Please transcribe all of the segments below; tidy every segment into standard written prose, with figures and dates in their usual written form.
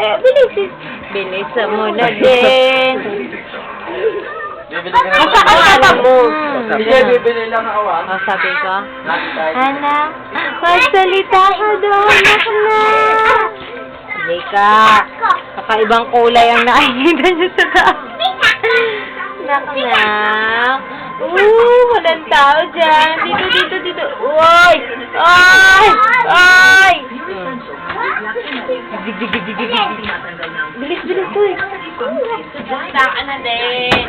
tayo. Bilis. Bilisan mo na din. Bibili ka na Ang sakal mo. Sige, bibili lang ako ah. Oh, sabi ko. Anak, magsalita ka doon. Anak na. Hindi ka. Kakaibang kulay ang nakikita niyo sa taas. Anak na. Walang tao dyan. Dito. Uy! Ay! Ay! Bilis, uy. Saka na din.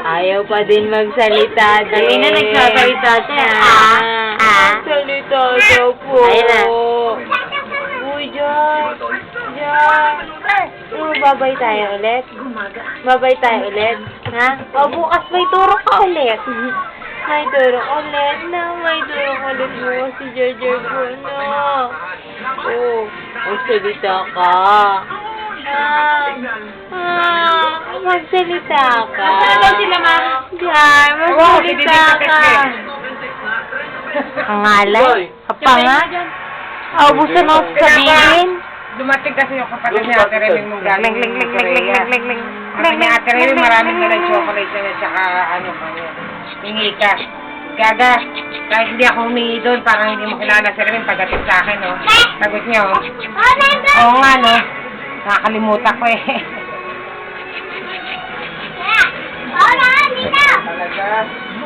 Ayaw pa din magsalita din. Kanina nagsasalita siya. Magsalita siya po. Ayun na. Uy, Diyan. Babay tayo ulit? Babay tayo ulit? Ha? O, bukas may turok ka ulit. May turok ulit na. May turok ulit bukas si Jar ko na. Magsalita ka. Magsalita ka. Nasaan daw sila, ma'am? Diyan, magsalita ka. Ang alay? Kapanga? Aubusan mo sabihin. Dumating kasi yung kapatid ni Ate Reming mong galing Korea. Sabi ni Ate Reming maraming na chocolate na tsaka ano kami. Hingi ka. Gaga, kahit hindi ako humingi doon, parang hindi mo kilala si Reming pagdating sa akin, no? Sagot niya, oh. Oo nga, no? Nakakalimutan ko eh. Talaga.